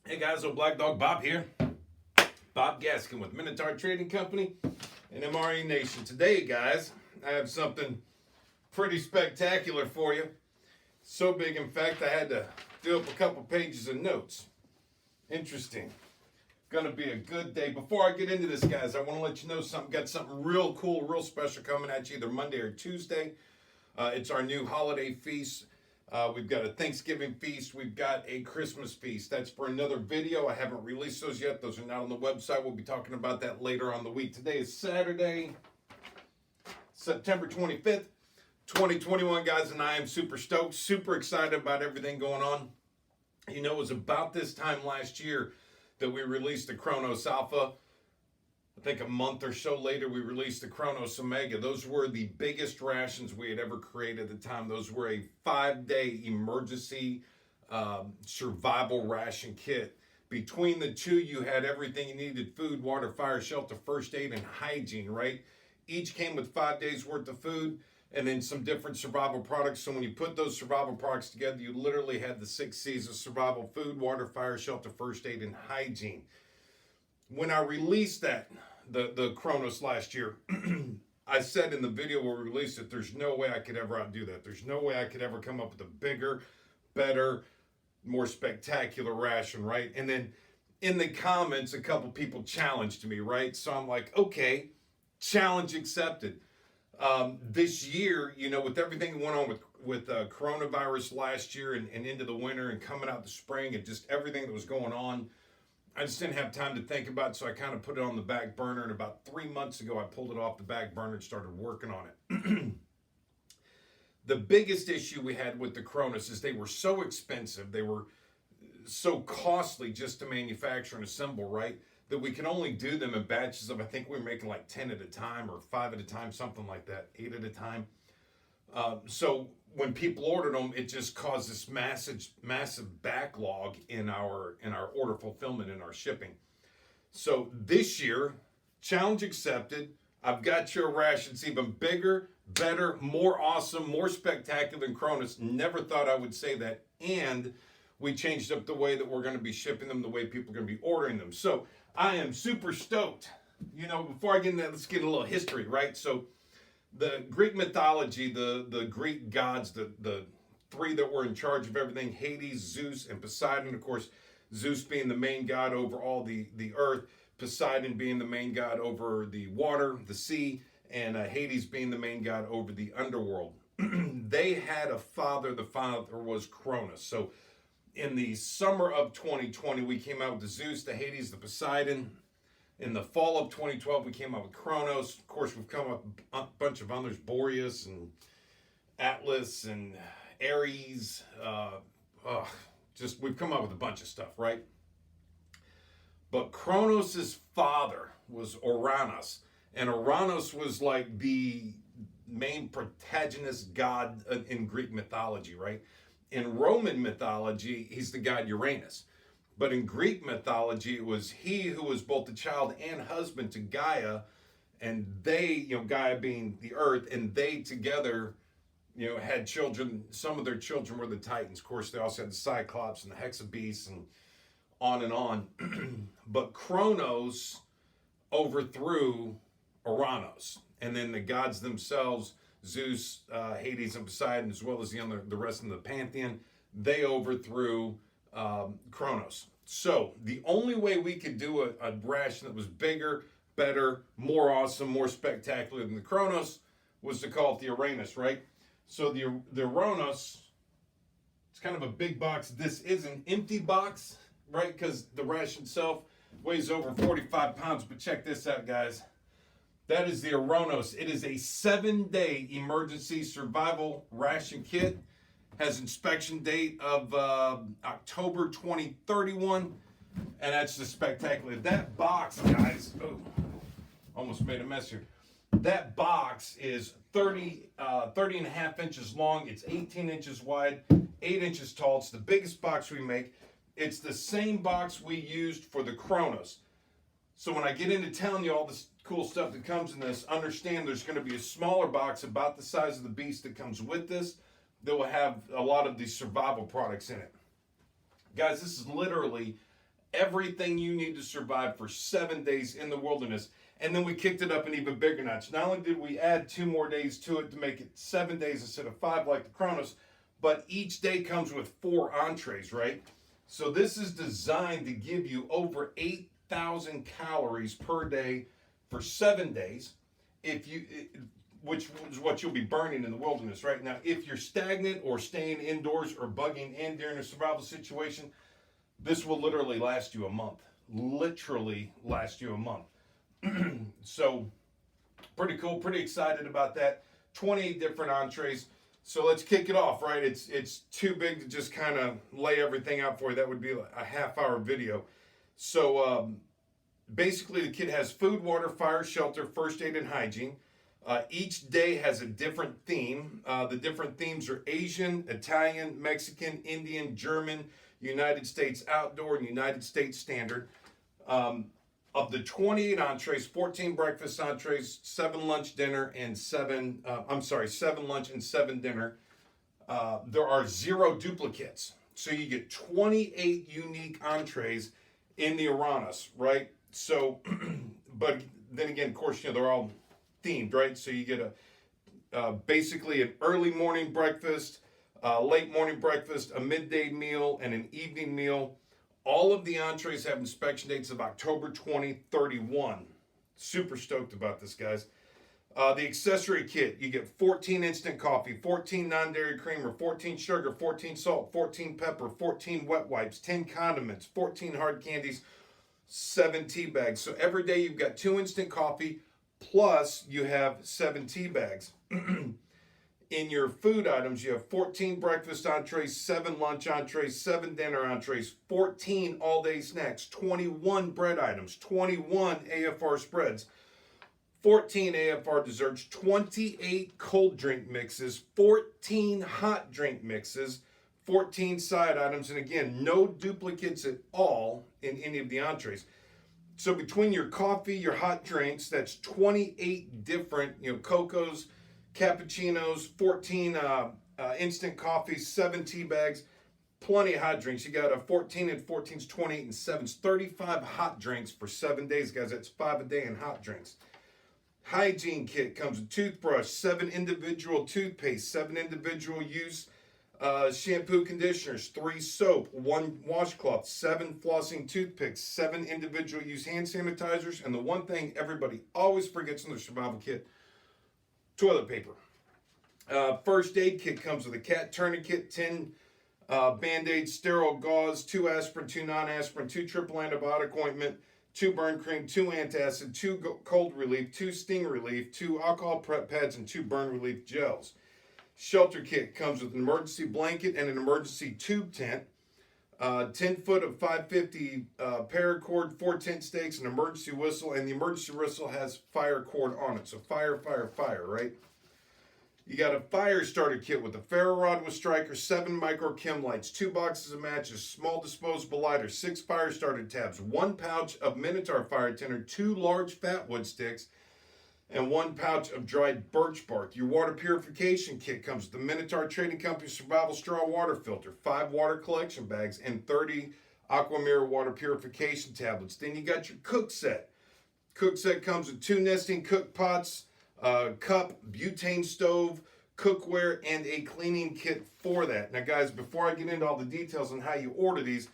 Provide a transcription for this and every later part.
Hey guys, old Black Dog Bob here. Bob Gaskin with Minotaur Trading Company and MRE Nation. Today, guys, I have something pretty spectacular for you. So big, in fact, I had to do up a couple pages of notes. Interesting. Gonna be a good day. Before I get into this, guys, I want to let you know something. Got something real cool, real special coming at you either Monday or Tuesday. It's our new holiday feast. We've got a Thanksgiving feast. We've got a Christmas feast. That's for another video. I haven't released those yet. Those are not on the website. We'll be talking about that later on the week. Today is Saturday, September 25th, 2021, guys, and I am super stoked, super excited about everything going on. You know, it was about this time last year that we released the Cronus Alpha. I think a month or so later, we released the Cronus Omega. Those were the biggest rations we had ever created at the time. Those were a 5-day emergency survival ration kit. Between the two, you had everything you needed: food, water, fire, shelter, first aid, and hygiene, right? Each came with 5 days worth of food and then some different survival products. So when you put those survival products together, you literally had the 6 C's of survival: food, water, fire, shelter, first aid, and hygiene. When I released that, the Cronus last year, I said in the video where we released it, there's no way I could ever outdo that. There's no way I could ever come up with a bigger, better, more spectacular ration, right? And then in the comments, a couple people challenged me, right? So I'm like, okay, challenge accepted. This year, you know, with everything that went on with coronavirus last year and into the winter and coming out the spring and just everything that was going on, I just didn't have time to think about it, so I kind of put it on the back burner, and about 3 months ago, I pulled it off the back burner and started working on it. The biggest issue we had with the Cronus is they were so expensive, they were so costly just to manufacture and assemble, right, that we can only do them in batches of, I think we were making like 10 at a time or 5 at a time, something like that, 8 at a time. So when people ordered them, it just caused this massive backlog in our order fulfillment and our shipping. So this year, challenge accepted. I've got your rations even bigger, better, more awesome, more spectacular than Cronus. Never thought I would say that. And we changed up the way that we're going to be shipping them, the way people are going to be ordering them. So I am super stoked. You know, before I get into that, let's get a little history, right? So the Greek mythology, the Greek gods, the three that were in charge of everything: Hades, Zeus, and Poseidon. Of course, Zeus being the main god over all the earth, Poseidon being the main god over the water, the sea, and Hades being the main god over the underworld. They had a father. The father was Cronus. So in the summer of 2020, we came out with the Zeus, the Hades, the Poseidon. In the fall of 2012, we came out with Cronus. Of course, we've come up with a bunch of others: Boreas and Atlas and Ares. We've come up with a bunch of stuff, right? But Cronus's father was Uranus, and Uranus was like the main protagonist god in Greek mythology, right? In Roman mythology, he's the god Uranus. But in Greek mythology, it was he who was both the child and husband to Gaia, and they, you know, Gaia being the earth, and they together, you know, had children. Some of their children were the Titans. Of course, they also had the Cyclops and the Hexabeasts and on and on. But Cronus overthrew Uranus, and then the gods themselves, Zeus, Hades, and Poseidon, as well as the rest of the pantheon, they overthrew Cronus. So the only way we could do a ration that was bigger, better, more awesome, more spectacular than the Cronus was to call it the Uranus, right? So the Uranus, it's kind of a big box. This is an empty box, right? Because the ration itself weighs over 45 pounds. But check this out, guys. That is the Uranus. It is a 7-day emergency survival ration kit. Has inspection date of October 2031, and that's just spectacular. That box, guys, almost made a mess here. That box is 30 and a half inches long. It's 18 inches wide, 8 inches tall. It's the biggest box we make. It's the same box we used for the Cronus. So when I get into telling you all this cool stuff that comes in this, understand there's going to be a smaller box about the size of the beast that comes with this that will have a lot of these survival products in it. Guys, this is literally everything you need to survive for 7 days in the wilderness. And then we kicked it up an even bigger notch. Not only did we add 2 more days to it to make it 7 days instead of 5 like the Cronus, but each day comes with 4 entrees, right? So this is designed to give you over 8,000 calories per day for 7 days, which is what you'll be burning in the wilderness, right? Now, if you're stagnant or staying indoors or bugging in during a survival situation, this will literally last you a month. Literally last you a month. So, pretty cool, pretty excited about that. 28 different entrees. So let's kick it off, right? It's too big to just kind of lay everything out for you. That would be a half-hour video. So basically the kit has food, water, fire, shelter, first aid, and hygiene. Each day has a different theme. The different themes are Asian, Italian, Mexican, Indian, German, United States outdoor, and United States standard. Of the 28 entrees, 14 breakfast entrees, 7 lunch, dinner, and 7 lunch and 7 dinner. There are 0 duplicates. So you get 28 unique entrees in the Uranus, right? So, but then again, of course, they're all themed, right? So you get basically an early morning breakfast, late morning breakfast, a midday meal, and an evening meal. All of the entrees have inspection dates of October 2031. Super stoked about this, guys. The accessory kit, you get 14 instant coffee, 14 non-dairy creamer, 14 sugar, 14 salt, 14 pepper, 14 wet wipes, 10 condiments, 14 hard candies, 7 tea bags. So every day you've got 2 instant coffee, plus you have 7 tea bags. In your food items, you have 14 breakfast entrees, 7 lunch entrees, 7 dinner entrees, 14 all-day snacks, 21 bread items, 21 AFR spreads, 14 AFR desserts, 28 cold drink mixes, 14 hot drink mixes, 14 side items, and again, no duplicates at all in any of the entrees. So between your coffee, your hot drinks, that's 28 different, cocos, cappuccinos, 14 instant coffees, 7 tea bags, plenty of hot drinks. You got a 14 and 14s, 28 and 7s, 35 hot drinks for 7 days, guys. That's 5 a day in hot drinks. Hygiene kit comes with toothbrush, 7 individual toothpaste, 7 individual use shampoo conditioners, 3 soap, 1 washcloth, 7 flossing toothpicks, 7 individual use hand sanitizers, and the one thing everybody always forgets in their survival kit, toilet paper. First aid kit comes with a cat tourniquet, 10 Band-Aids, sterile gauze, 2 aspirin, 2 non-aspirin, 2 triple antibiotic ointment, 2 burn cream, 2 antacid, 2 cold relief, 2 sting relief, 2 alcohol prep pads, and 2 burn relief gels. Shelter kit comes with an emergency blanket and an emergency tube tent, 10 foot of 550 paracord, 4 tent stakes, an emergency whistle, and the emergency whistle has fire cord on it. So fire, fire, fire, right? You got a fire starter kit with a ferro rod with striker, 7 micro chem lights, 2 boxes of matches, small disposable lighter, 6 fire starter tabs, 1 pouch of Minotaur fire tinder, 2 large fat wood sticks, and 1 pouch of dried birch bark. Your water purification kit comes with the Minotaur Trading Company Survival Straw Water Filter, 5 water collection bags, and 30 Aquamira water purification tablets. Then you got your cook set. Cook set comes with 2 nesting cook pots, cup, butane stove, cookware, and a cleaning kit for that. Now, guys, before I get into all the details on how you order these,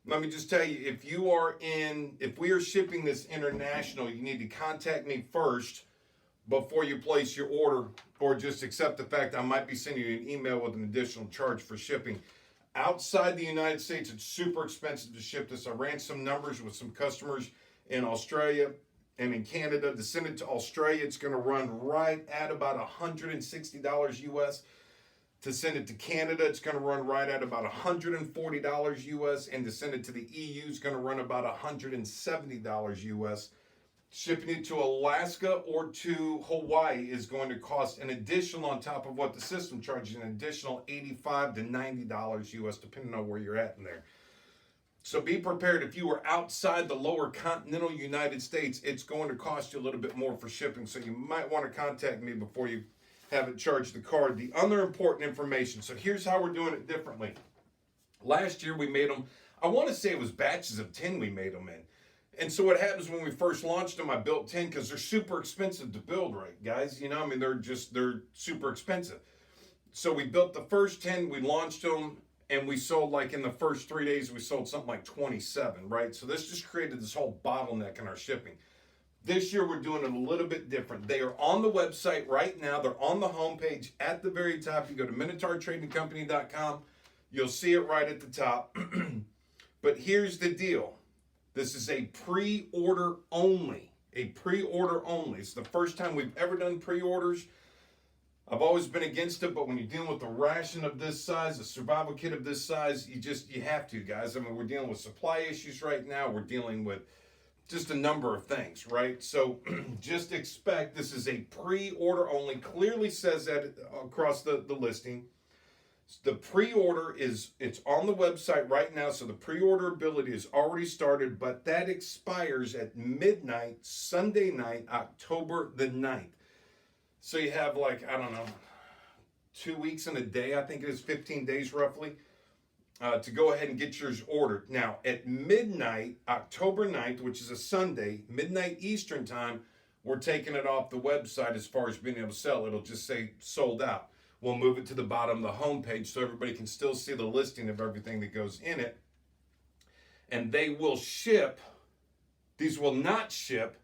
let me just tell you, if we are shipping this international, you need to contact me first before you place your order, or just accept the fact I might be sending you an email with an additional charge for shipping. Outside the United States, it's super expensive to ship this. I ran some numbers with some customers in Australia and in Canada. To send it to Australia, it's going to run right at about $160 US. To send it to Canada, it's going to run right at about $140 US. And to send it to the EU, it's going to run about $170 US. Shipping it to Alaska or to Hawaii is going to cost an additional, on top of what the system charges, an additional $85 to $90 US, depending on where you're at in there. So be prepared. If you are outside the lower continental United States, it's going to cost you a little bit more for shipping. So you might want to contact me before you have it charged the card. The other important information. So here's how we're doing it differently. Last year we made them, I want to say it was batches of 10 we made them in. And so what happens when we first launched them, I built 10 because they're super expensive to build, right, guys? You know, I mean, they're super expensive. So we built the first 10, we launched them, and we sold, like, in the first 3 days, we sold something like 27, right? So this just created this whole bottleneck in our shipping. This year, we're doing it a little bit different. They are on the website right now. They're on the homepage at the very top. You go to MinotaurTradingCompany.com. You'll see it right at the top. But here's the deal. This is a pre-order only. A pre-order only. It's the first time we've ever done pre-orders. I've always been against it, but when you're dealing with a ration of this size, a survival kit of this size, you have to, guys. I mean, we're dealing with supply issues right now. We're dealing with just a number of things, right? So just expect this is a pre-order only. Clearly says that across the listing. The pre-order it's on the website right now, so the pre-order ability is already started, but that expires at midnight, Sunday night, October the 9th. So you have, like, I don't know, 2 weeks and a day, I think it is 15 days roughly, to go ahead and get yours ordered. Now, at midnight, October 9th, which is a Sunday, midnight Eastern time, we're taking it off the website as far as being able to sell. It'll just say sold out. We'll move it to the bottom of the homepage so everybody can still see the listing of everything that goes in it. And they will ship, these will not ship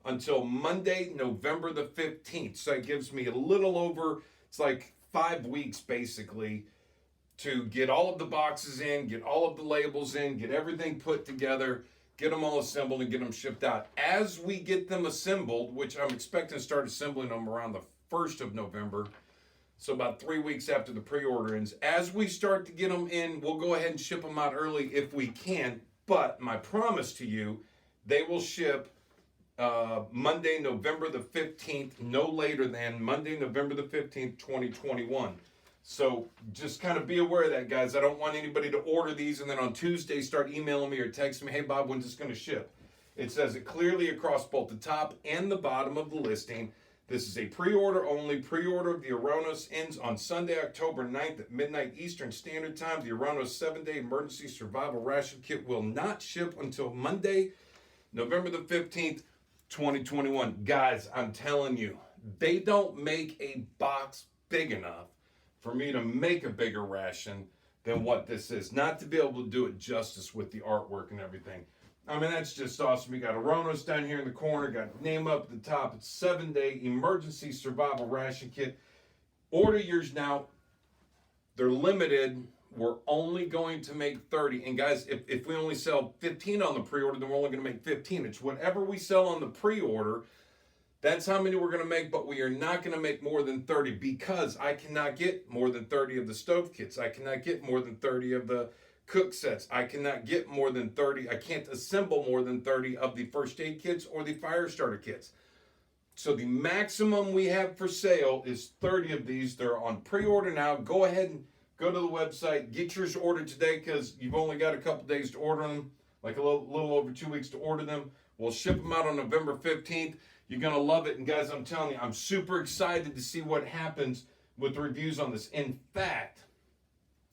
until Monday, November the 15th. So it gives me a little over, it's like 5 weeks basically, to get all of the boxes in, get all of the labels in, get everything put together, get them all assembled and get them shipped out. As we get them assembled, which I'm expecting to start assembling them around the 1st of November, so about 3 weeks after the pre-order ends. As we start to get them in, we'll go ahead and ship them out early if we can. But my promise to you, they will ship Monday, November the 15th, no later than Monday, November the 15th, 2021. So just kind of be aware of that, guys. I don't want anybody to order these and then on Tuesday start emailing me or texting me, hey, Bob, when's this going to ship? It says it clearly across both the top and the bottom of the listing. This is a pre-order only. Pre-order of the Ouranos ends on Sunday, October 9th at midnight Eastern Standard Time. The Ouranos 7-Day Emergency Survival Ration Kit will not ship until Monday, November the 15th, 2021. Guys, I'm telling you, they don't make a box big enough for me to make a bigger ration than what this is. Not to be able to do it justice with the artwork and everything. I mean, that's just awesome. We got Ouranos down here in the corner, got name up at the top. It's 7-Day Emergency Survival Ration Kit. Order yours now. They're limited. We're only going to make 30. And guys, if we only sell 15 on the pre-order, then we're only going to make 15. It's whatever we sell on the pre-order, that's how many we're going to make, but we are not going to make more than 30 because I cannot get more than 30 of the stove kits. I cannot get more than 30 of the cook sets. I cannot get more than 30. I can't assemble more than 30 of the first aid kits or the fire starter kits. So the maximum we have for sale is 30 of these. They're on pre-order now. Go ahead and go to the website. Get yours ordered today because you've only got a couple days to order them, like a little over 2 weeks to order them. We'll ship them out on November 15th. You're going to love it. And guys, I'm telling you, I'm super excited to see what happens with the reviews on this. In fact,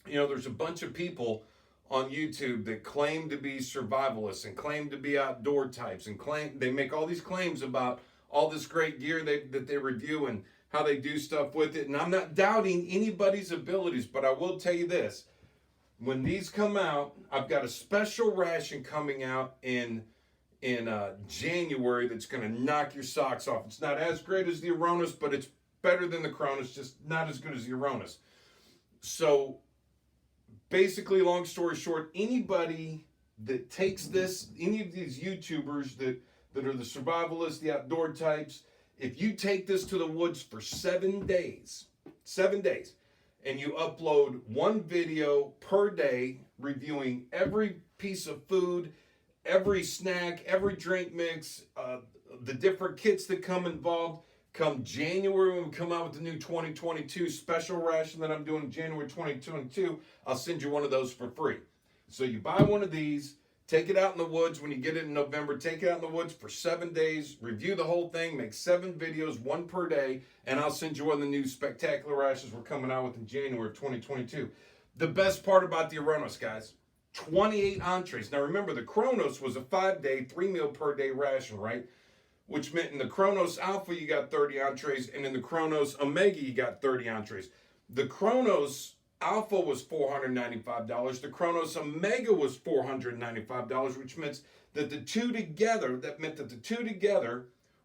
you know, there's a bunch of people on YouTube that claim to be survivalists and claim to be outdoor types and claim they make all these claims about all this great gear that they review and how they do stuff with it. And I'm not doubting anybody's abilities, but I will tell you this. When these come out, I've got a special ration coming out in January that's going to knock your socks off. It's not as great as the Ouranos, but it's better than the Cronus, just not as good as the Ouranos. So basically, long story short, anybody that takes this, any of these YouTubers that are the survivalists, the outdoor types, if you take this to the woods for 7 days, and you upload one video per day reviewing every piece of food, every snack, every drink mix, the different kits that come involved, come January when we come out with the new 2022 special ration that I'm doing in January 2022, I'll send you one of those for free. So you buy one of these, take it out in the woods when you get it in November, take it out in the woods for 7 days, review the whole thing, make 7 videos, one per day, and I'll send you one of the new spectacular rations we're coming out with in January of 2022. The best part about the Ouranos, guys, 28 entrees. Now remember, the Cronus was a 5-day, 3-meal-per-day ration, right? Which meant in the Cronus Alpha, you got 30 entrees, and in the Cronus Omega, you got 30 entrees. The Cronus Alpha was $495. The Cronus Omega was $495, which meant that the two together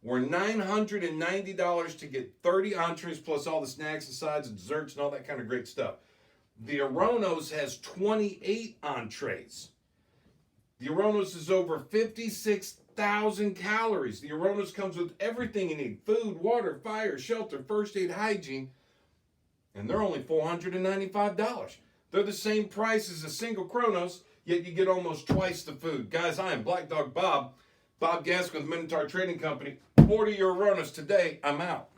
were $990 to get 30 entrees plus all the snacks and sides and desserts and all that kind of great stuff. The Oranos has 28 entrees. The Oranos is over 56,000 calories. The Oranos comes with everything you need: food, water, fire, shelter, first aid, hygiene. And they're only $495. They're the same price as a single Cronus, yet you get almost twice the food. Guys, I am Black Dog Bob Gaskin with Minotaur Trading Company. Order your Ouronos today. I'm out.